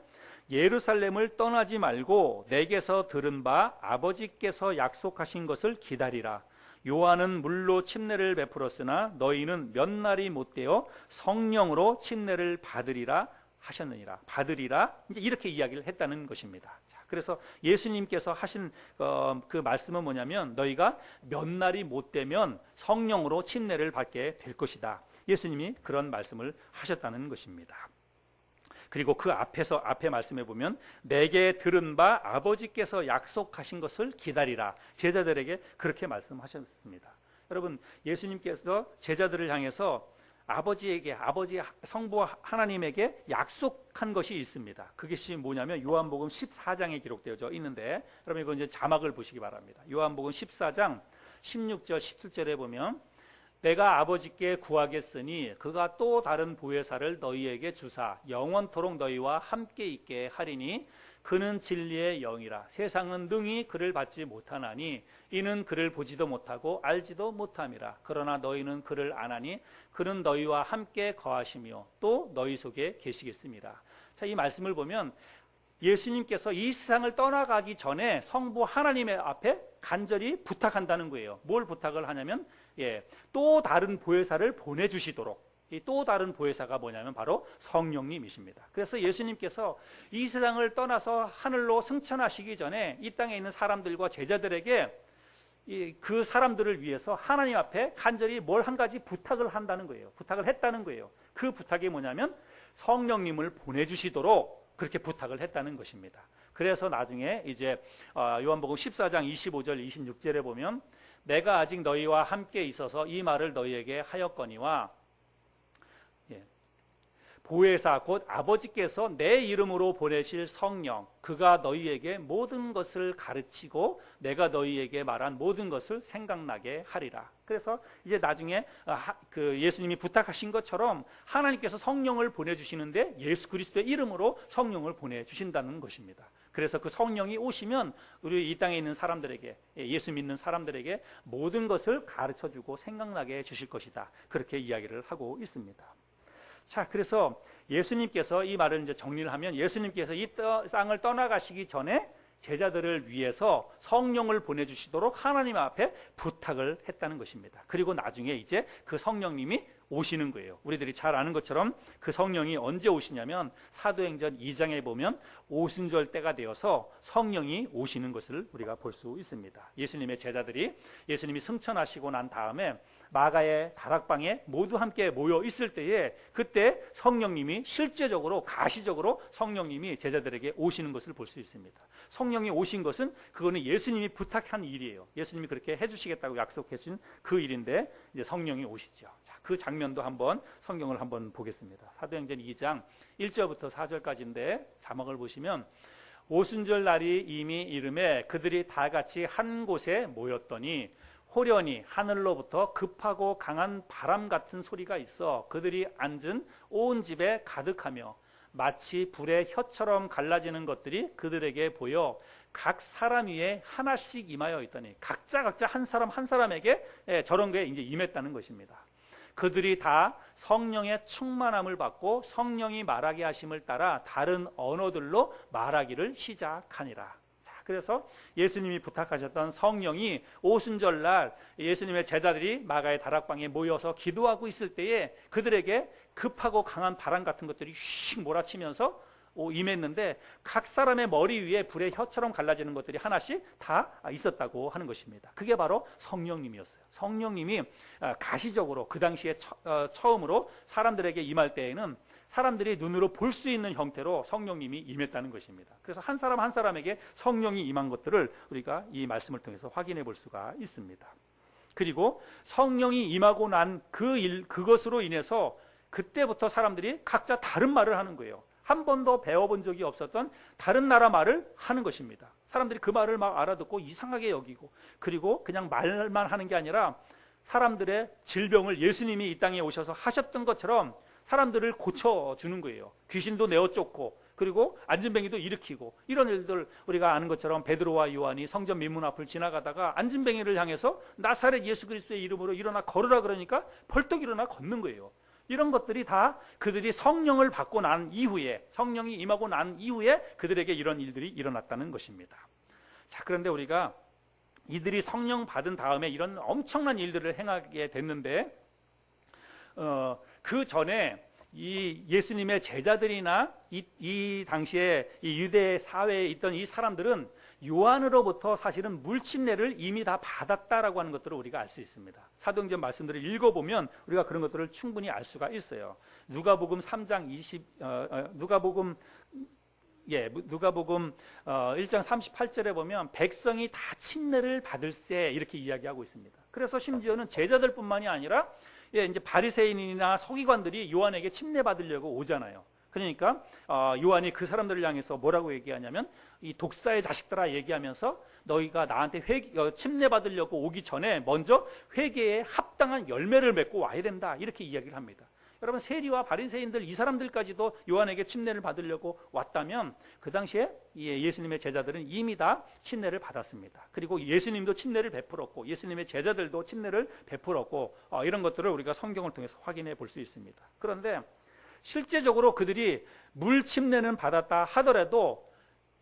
예루살렘을 떠나지 말고 내게서 들은 바 아버지께서 약속하신 것을 기다리라. 요한은 물로 침례를 베풀었으나 너희는 몇 날이 못되어 성령으로 침례를 받으리라 하셨느니라. 받으리라, 이제 이렇게 이야기를 했다는 것입니다. 자, 그래서 예수님께서 하신 그 말씀은 뭐냐면 너희가 몇 날이 못되면 성령으로 침례를 받게 될 것이다. 예수님이 그런 말씀을 하셨다는 것입니다. 그리고 그 앞에 말씀해 보면 내게 들은 바 아버지께서 약속하신 것을 기다리라. 제자들에게 그렇게 말씀하셨습니다. 여러분, 예수님께서 제자들을 향해서 아버지 성부 하나님에게 약속한 것이 있습니다. 그것이 뭐냐면 요한복음 14장에 기록되어져 있는데, 여러분 이거 이제 자막을 보시기 바랍니다. 요한복음 14장 16절 17절에 보면 내가 아버지께 구하겠으니 그가 또 다른 보혜사를 너희에게 주사 영원토록 너희와 함께 있게 하리니 그는 진리의 영이라. 세상은 능히 그를 받지 못하나니 이는 그를 보지도 못하고 알지도 못함이라. 그러나 너희는 그를 아나니 그는 너희와 함께 거하시며 또 너희 속에 계시겠습니다. 자, 이 말씀을 보면 예수님께서 이 세상을 떠나가기 전에 성부 하나님의 앞에 간절히 부탁한다는 거예요. 뭘 부탁을 하냐면 또 다른 보혜사를 보내주시도록. 이 또 다른 보혜사가 뭐냐면 바로 성령님이십니다. 그래서 예수님께서 이 세상을 떠나서 하늘로 승천하시기 전에 이 땅에 있는 사람들과 제자들에게 그 사람들을 위해서 하나님 앞에 간절히 뭘 한 가지 부탁을 한다는 거예요. 부탁을 했다는 거예요. 그 부탁이 뭐냐면 성령님을 보내주시도록 그렇게 부탁을 했다는 것입니다. 그래서 나중에 이제 요한복음 14장 25절 26절에 보면 내가 아직 너희와 함께 있어서 이 말을 너희에게 하였거니와 보혜사 곧 아버지께서 내 이름으로 보내실 성령 그가 너희에게 모든 것을 가르치고 내가 너희에게 말한 모든 것을 생각나게 하리라. 그래서 이제 나중에 그 예수님이 부탁하신 것처럼 하나님께서 성령을 보내주시는데 예수 그리스도의 이름으로 성령을 보내주신다는 것입니다. 그래서 그 성령이 오시면 우리 이 땅에 있는 사람들에게 예수 믿는 사람들에게 모든 것을 가르쳐주고 생각나게 해주실 것이다. 그렇게 이야기를 하고 있습니다. 자, 그래서 예수님께서 이 말을 이제 정리를 하면 예수님께서 이 땅을 떠나가시기 전에 제자들을 위해서 성령을 보내주시도록 하나님 앞에 부탁을 했다는 것입니다. 그리고 나중에 이제 그 성령님이 오시는 거예요. 우리들이 잘 아는 것처럼 그 성령이 언제 오시냐면 사도행전 2장에 보면 오순절 때가 되어서 성령이 오시는 것을 우리가 볼 수 있습니다. 예수님의 제자들이 예수님이 승천하시고 난 다음에 마가의 다락방에 모두 함께 모여 있을 때에 그때 성령님이 실제적으로 가시적으로 성령님이 제자들에게 오시는 것을 볼 수 있습니다. 성령이 오신 것은 그거는 예수님이 부탁한 일이에요. 예수님이 그렇게 해주시겠다고 약속하신 그 일인데 이제 성령이 오시죠. 자, 그 장면도 한번 성경을 한번 보겠습니다. 사도행전 2장 1절부터 4절까지인데 자막을 보시면 오순절 날이 이미 이름에 그들이 다 같이 한 곳에 모였더니 호련히 하늘로부터 급하고 강한 바람 같은 소리가 있어 그들이 앉은 온 집에 가득하며 마치 불의 혀처럼 갈라지는 것들이 그들에게 보여 각 사람 위에 하나씩 임하여 있더니 각자 한 사람 한 사람에게 저런 게 이제 임했다는 것입니다. 그들이 다 성령의 충만함을 받고 성령이 말하게 하심을 따라 다른 언어들로 말하기를 시작하니라. 그래서 예수님이 부탁하셨던 성령이 오순절날 예수님의 제자들이 마가의 다락방에 모여서 기도하고 있을 때에 그들에게 급하고 강한 바람 같은 것들이 휙 몰아치면서 임했는데 각 사람의 머리 위에 불의 혀처럼 갈라지는 것들이 하나씩 다 있었다고 하는 것입니다. 그게 바로 성령님이었어요. 성령님이 가시적으로 그 당시에 처음으로 사람들에게 임할 때에는 사람들이 눈으로 볼 수 있는 형태로 성령님이 임했다는 것입니다. 그래서 한 사람 한 사람에게 성령이 임한 것들을 우리가 이 말씀을 통해서 확인해 볼 수가 있습니다. 그리고 성령이 임하고 난 그것으로 인해서 그때부터 사람들이 각자 다른 말을 하는 거예요. 한 번도 배워본 적이 없었던 다른 나라 말을 하는 것입니다. 사람들이 그 말을 막 알아듣고 이상하게 여기고 그리고 그냥 말만 하는 게 아니라 사람들의 질병을 예수님이 이 땅에 오셔서 하셨던 것처럼 사람들을 고쳐주는 거예요. 귀신도 내어 쫓고 그리고 안진뱅이도 일으키고 이런 일들 우리가 아는 것처럼 베드로와 요한이 성전 민문 앞을 지나가다가 안진뱅이를 향해서 나사렛 예수 그리스도의 이름으로 일어나 걸으라 그러니까 벌떡 일어나 걷는 거예요. 이런 것들이 다 그들이 성령을 받고 난 이후에 성령이 임하고 난 이후에 그들에게 이런 일들이 일어났다는 것입니다. 자, 그런데 우리가 이들이 성령 받은 다음에 이런 엄청난 일들을 행하게 됐는데 그 전에 이 예수님의 제자들이나 이 당시에 이 유대 사회에 있던 이 사람들은 요한으로부터 사실은 물침례를 이미 다 받았다라고 하는 것들을 우리가 알 수 있습니다. 사도행전 말씀들을 읽어보면 우리가 그런 것들을 충분히 알 수가 있어요. 누가복음 3장 1장 38절에 보면 백성이 다 침례를 받을세 이렇게 이야기하고 있습니다. 그래서 심지어는 제자들뿐만이 아니라 이제 바리새인이나 서기관들이 요한에게 침례 받으려고 오잖아요. 그러니까 요한이 그 사람들을 향해서 뭐라고 얘기하냐면 이 독사의 자식들아 얘기하면서 너희가 나한테 침례 받으려고 오기 전에 먼저 회개에 합당한 열매를 맺고 와야 된다 이렇게 이야기를 합니다. 여러분 세리와 바리새인들 이 사람들까지도 요한에게 침례를 받으려고 왔다면 그 당시에 예수님의 제자들은 이미 다 침례를 받았습니다. 그리고 예수님도 침례를 베풀었고 예수님의 제자들도 침례를 베풀었고 이런 것들을 우리가 성경을 통해서 확인해 볼 수 있습니다. 그런데 실제적으로 그들이 물 침례는 받았다 하더라도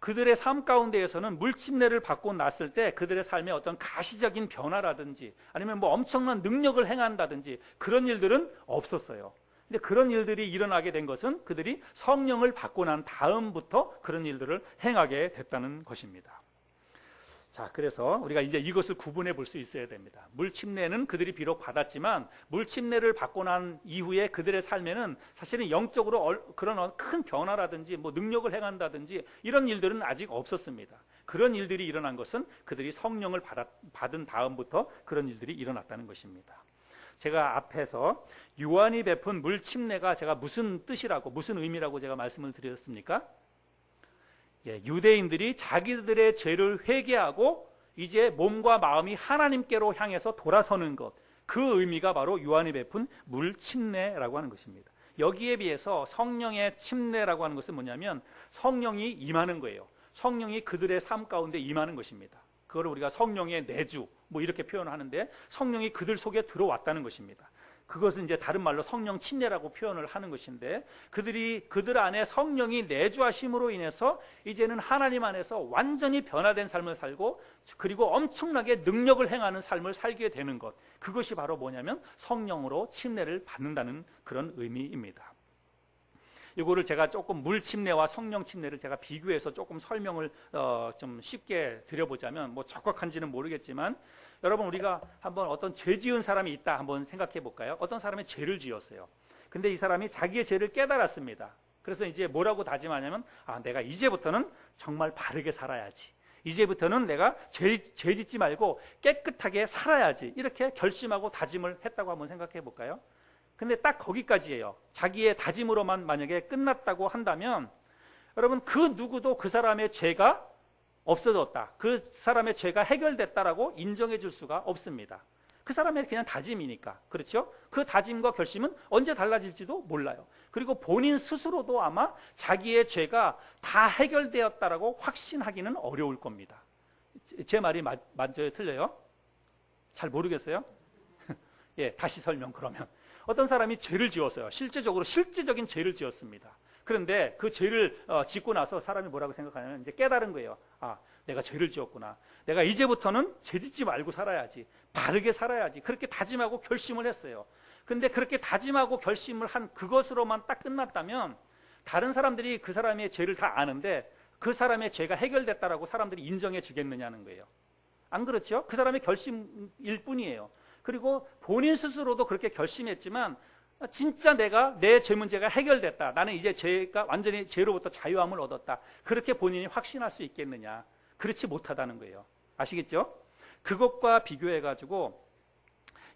그들의 삶 가운데에서는 물침례를 받고 났을 때 그들의 삶에 어떤 가시적인 변화라든지 아니면 뭐 엄청난 능력을 행한다든지 그런 일들은 없었어요. 근데 그런 일들이 일어나게 된 것은 그들이 성령을 받고 난 다음부터 그런 일들을 행하게 됐다는 것입니다. 자, 그래서 우리가 이제 이것을 구분해 볼 수 있어야 됩니다. 물침례는 그들이 비록 받았지만 물침례를 받고 난 이후에 그들의 삶에는 사실은 영적으로 그런 큰 변화라든지 뭐 능력을 행한다든지 이런 일들은 아직 없었습니다. 그런 일들이 일어난 것은 그들이 성령을 받은 다음부터 그런 일들이 일어났다는 것입니다. 제가 앞에서 요한이 베푼 물침례가 제가 무슨 뜻이라고 무슨 의미라고 제가 말씀을 드렸습니까? 유대인들이 자기들의 죄를 회개하고 이제 몸과 마음이 하나님께로 향해서 돌아서는 것, 그 의미가 바로 요한이 베푼 물침례라고 하는 것입니다. 여기에 비해서 성령의 침례라고 하는 것은 뭐냐면 성령이 임하는 거예요. 성령이 그들의 삶 가운데 임하는 것입니다. 그걸 우리가 성령의 내주 뭐 이렇게 표현하는데 성령이 그들 속에 들어왔다는 것입니다. 그것은 이제 다른 말로 성령 침례라고 표현을 하는 것인데 그들 안에 성령이 내주하심으로 인해서 이제는 하나님 안에서 완전히 변화된 삶을 살고 그리고 엄청나게 능력을 행하는 삶을 살게 되는 것, 그것이 바로 뭐냐면 성령으로 침례를 받는다는 그런 의미입니다. 이거를 제가 조금 물 침례와 성령 침례를 제가 비교해서 조금 설명을 좀 쉽게 드려보자면 뭐 적확한지는 모르겠지만 여러분 우리가 한번 어떤 죄 지은 사람이 있다 한번 생각해 볼까요? 어떤 사람이 죄를 지었어요. 근데 이 사람이 자기의 죄를 깨달았습니다. 그래서 이제 뭐라고 다짐하냐면 내가 이제부터는 정말 바르게 살아야지. 이제부터는 내가 죄 짓지 말고 깨끗하게 살아야지. 이렇게 결심하고 다짐을 했다고 한번 생각해 볼까요? 근데 딱 거기까지예요. 자기의 다짐으로만 만약에 끝났다고 한다면 여러분 그 누구도 그 사람의 죄가 없어졌다, 그 사람의 죄가 해결됐다라고 인정해 줄 수가 없습니다. 그 사람의 그냥 다짐이니까. 그렇죠? 그 다짐과 결심은 언제 달라질지도 몰라요. 그리고 본인 스스로도 아마 자기의 죄가 다 해결되었다라고 확신하기는 어려울 겁니다. 제 말이 맞아요? 틀려요? 잘 모르겠어요? 예, 다시 설명 그러면. 어떤 사람이 죄를 지었어요. 실제적인 죄를 지었습니다. 그런데 그 죄를 짓고 나서 사람이 뭐라고 생각하냐면 이제 깨달은 거예요. 내가 죄를 지었구나. 내가 이제부터는 죄 짓지 말고 살아야지. 바르게 살아야지. 그렇게 다짐하고 결심을 했어요. 근데 그렇게 다짐하고 결심을 한 그것으로만 딱 끝났다면 다른 사람들이 그 사람의 죄를 다 아는데 그 사람의 죄가 해결됐다라고 사람들이 인정해 주겠느냐는 거예요. 안 그렇죠? 그 사람의 결심일 뿐이에요. 그리고 본인 스스로도 그렇게 결심했지만 진짜 내 죄 문제가 해결됐다. 나는 이제 죄가 완전히 죄로부터 자유함을 얻었다. 그렇게 본인이 확신할 수 있겠느냐? 그렇지 못하다는 거예요. 아시겠죠? 그것과 비교해가지고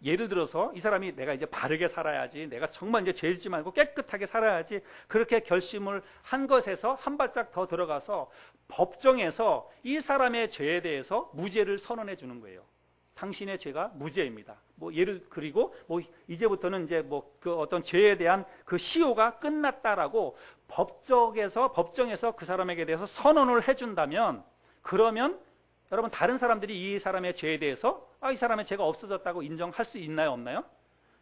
예를 들어서 이 사람이 내가 이제 바르게 살아야지, 내가 정말 이제 죄 짓지 말고 깨끗하게 살아야지, 그렇게 결심을 한 것에서 한 발짝 더 들어가서 법정에서 이 사람의 죄에 대해서 무죄를 선언해 주는 거예요. 당신의 죄가 무죄입니다. 그리고 이제부터는 이제 그 어떤 죄에 대한 그 시효가 끝났다라고 법정에서 그 사람에게 대해서 선언을 해준다면, 그러면 여러분 다른 사람들이 이 사람의 죄에 대해서 이 사람의 죄가 없어졌다고 인정할 수 있나요, 없나요?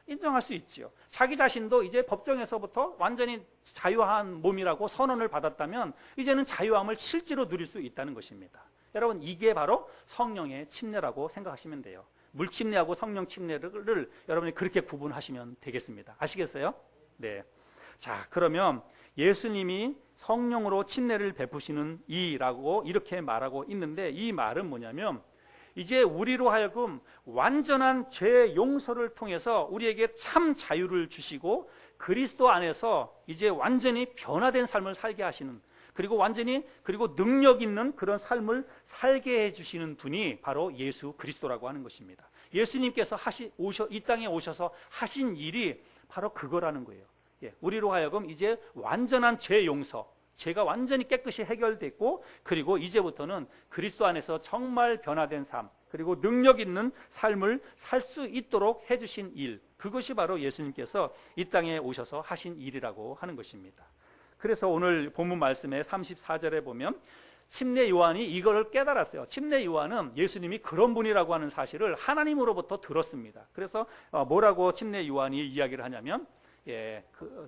인정할 수 있지요. 자기 자신도 이제 법정에서부터 완전히 자유한 몸이라고 선언을 받았다면 이제는 자유함을 실제로 누릴 수 있다는 것입니다. 여러분 이게 바로 성령의 침례라고 생각하시면 돼요. 물침례하고 성령 침례를 여러분이 그렇게 구분하시면 되겠습니다. 아시겠어요? 네. 자, 그러면 예수님이 성령으로 침례를 베푸시는 이라고 이렇게 말하고 있는데, 이 말은 뭐냐면 이제 우리로 하여금 완전한 죄 용서를 통해서 우리에게 참 자유를 주시고 그리스도 안에서 이제 완전히 변화된 삶을 살게 하시는, 그리고 능력 있는 그런 삶을 살게 해주시는 분이 바로 예수 그리스도라고 하는 것입니다. 예수님께서 이 땅에 오셔서 하신 일이 바로 그거라는 거예요. 우리로 하여금 이제 완전한 죄 용서, 죄가 완전히 깨끗이 해결됐고, 그리고 이제부터는 그리스도 안에서 정말 변화된 삶, 그리고 능력 있는 삶을 살 수 있도록 해주신 일, 그것이 바로 예수님께서 이 땅에 오셔서 하신 일이라고 하는 것입니다. 그래서 오늘 본문 말씀의 34절에 보면 침례 요한이 이걸 깨달았어요. 침례 요한은 예수님이 그런 분이라고 하는 사실을 하나님으로부터 들었습니다. 그래서 뭐라고 침례 요한이 이야기를 하냐면,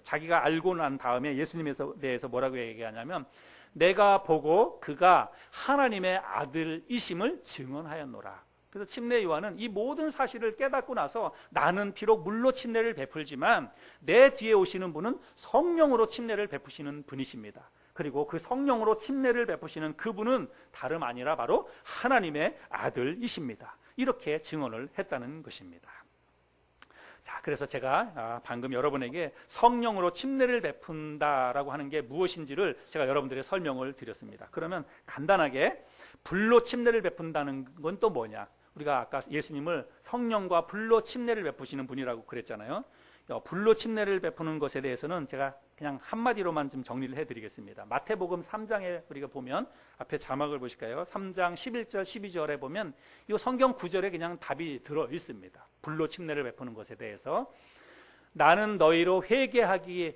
자기가 알고 난 다음에 예수님에 대해서 뭐라고 얘기하냐면, 내가 보고 그가 하나님의 아들이심을 증언하였노라. 그래서 침례 요한은 이 모든 사실을 깨닫고 나서 나는 비록 물로 침례를 베풀지만 내 뒤에 오시는 분은 성령으로 침례를 베푸시는 분이십니다. 그리고 그 성령으로 침례를 베푸시는 그분은 다름 아니라 바로 하나님의 아들이십니다. 이렇게 증언을 했다는 것입니다. 자, 그래서 제가 방금 여러분에게 성령으로 침례를 베푼다라고 하는 게 무엇인지를 제가 여러분들에게 설명을 드렸습니다. 그러면 간단하게 불로 침례를 베푼다는 건 또 뭐냐? 우리가 아까 예수님을 성령과 불로 침례를 베푸시는 분이라고 그랬잖아요. 불로 침례를 베푸는 것에 대해서는 제가 그냥 한마디로만 좀 정리를 해드리겠습니다. 마태복음 3장에 우리가 보면 앞에 자막을 보실까요? 3장 11절 12절에 보면 이 성경 구절에 그냥 답이 들어 있습니다. 불로 침례를 베푸는 것에 대해서 나는 너희로 회개하기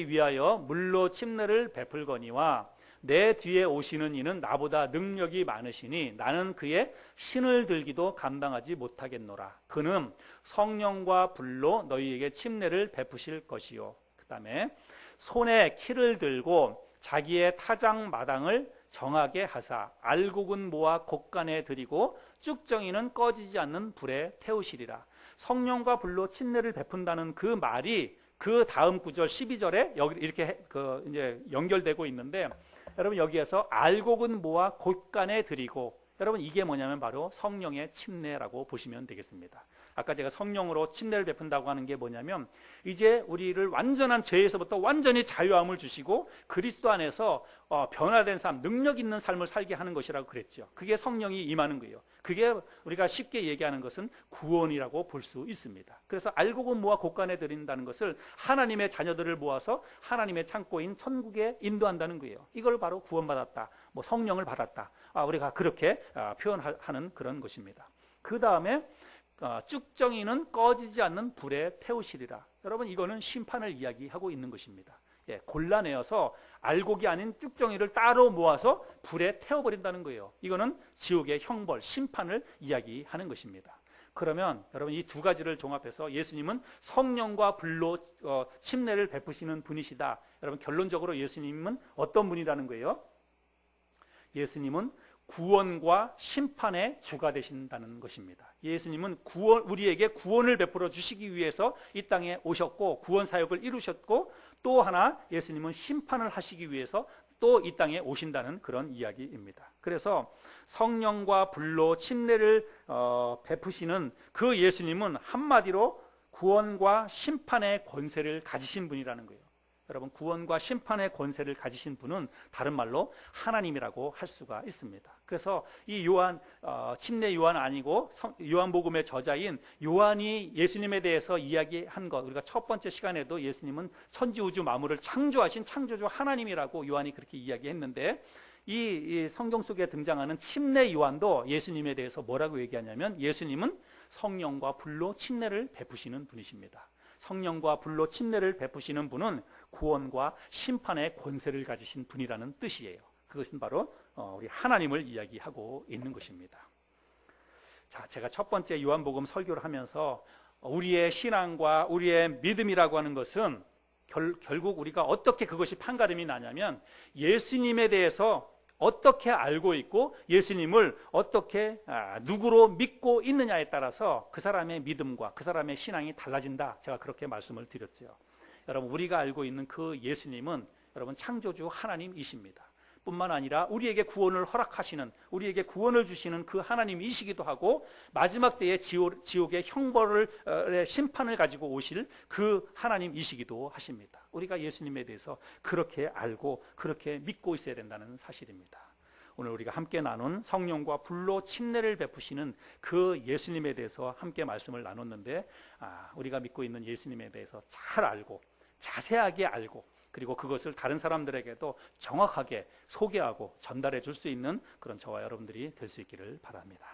위하여 물로 침례를 베풀거니와 내 뒤에 오시는 이는 나보다 능력이 많으시니 나는 그의 신을 들기도 감당하지 못하겠노라. 그는 성령과 불로 너희에게 침례를 베푸실 것이요. 그 다음에 손에 키를 들고 자기의 타작 마당을 정하게 하사 알곡은 모아 곳간에 들이고 쭉정이는 꺼지지 않는 불에 태우시리라. 성령과 불로 침례를 베푼다는 그 말이 그 다음 구절 12절에 여기 이렇게 이제 연결되고 있는데, 여러분 여기에서 알곡은 모아 곳간에 들이고, 여러분 이게 뭐냐면 바로 성령의 침례라고 보시면 되겠습니다. 아까 제가 성령으로 침례를 베푼다고 하는 게 뭐냐면 이제 우리를 완전한 죄에서부터 완전히 자유함을 주시고 그리스도 안에서 변화된 삶, 능력 있는 삶을 살게 하는 것이라고 그랬죠. 그게 성령이 임하는 거예요. 그게 우리가 쉽게 얘기하는 것은 구원이라고 볼 수 있습니다. 그래서 알곡은 모아 곳간에 들인다는 것을 하나님의 자녀들을 모아서 하나님의 창고인 천국에 인도한다는 거예요. 이걸 바로 구원받았다, 뭐 성령을 받았다, 우리가 그렇게 표현하는 그런 것입니다. 그 다음에 쭉정이는 꺼지지 않는 불에 태우시리라. 여러분 이거는 심판을 이야기하고 있는 것입니다. 골라내어서 알곡이 아닌 쭉정이를 따로 모아서 불에 태워버린다는 거예요. 이거는 지옥의 형벌, 심판을 이야기하는 것입니다. 그러면 여러분 이 두 가지를 종합해서 예수님은 성령과 불로 침례를 베푸시는 분이시다. 여러분 결론적으로 예수님은 어떤 분이라는 거예요? 예수님은 구원과 심판의 주가 되신다는 것입니다. 예수님은 우리에게 구원을 베풀어 주시기 위해서 이 땅에 오셨고 구원 사역을 이루셨고, 또 하나 예수님은 심판을 하시기 위해서 또 이 땅에 오신다는 그런 이야기입니다. 그래서 성령과 불로 침례를 베푸시는 그 예수님은 한마디로 구원과 심판의 권세를 가지신 분이라는 거예요. 여러분 구원과 심판의 권세를 가지신 분은 다른 말로 하나님이라고 할 수가 있습니다. 그래서 이 침례 요한 아니고 요한복음의 저자인 요한이 예수님에 대해서 이야기한 것, 우리가 첫 번째 시간에도 예수님은 천지우주 만물을 창조하신 창조주 하나님이라고 요한이 그렇게 이야기했는데, 이 성경 속에 등장하는 침례 요한도 예수님에 대해서 뭐라고 얘기하냐면 예수님은 성령과 불로 침례를 베푸시는 분이십니다. 성령과 불로 침례를 베푸시는 분은 구원과 심판의 권세를 가지신 분이라는 뜻이에요. 그것은 바로 우리 하나님을 이야기하고 있는 것입니다. 자, 제가 첫 번째 요한복음 설교를 하면서 우리의 신앙과 우리의 믿음이라고 하는 것은 결국 우리가 어떻게 그것이 판가름이 나냐면 예수님에 대해서 어떻게 알고 있고 예수님을 어떻게 누구로 믿고 있느냐에 따라서 그 사람의 믿음과 그 사람의 신앙이 달라진다, 제가 그렇게 말씀을 드렸죠. 여러분 우리가 알고 있는 그 예수님은 여러분 창조주 하나님이십니다. 뿐만 아니라 우리에게 구원을 허락하시는, 우리에게 구원을 주시는 그 하나님이시기도 하고, 마지막 때에 지옥의 형벌을 심판을 가지고 오실 그 하나님이시기도 하십니다. 우리가 예수님에 대해서 그렇게 알고 그렇게 믿고 있어야 된다는 사실입니다. 오늘 우리가 함께 나눈 성령과 불로 침례를 베푸시는 그 예수님에 대해서 함께 말씀을 나눴는데, 우리가 믿고 있는 예수님에 대해서 잘 알고 자세하게 알고, 그리고 그것을 다른 사람들에게도 정확하게 소개하고 전달해 줄 수 있는 그런 저와 여러분들이 될 수 있기를 바랍니다.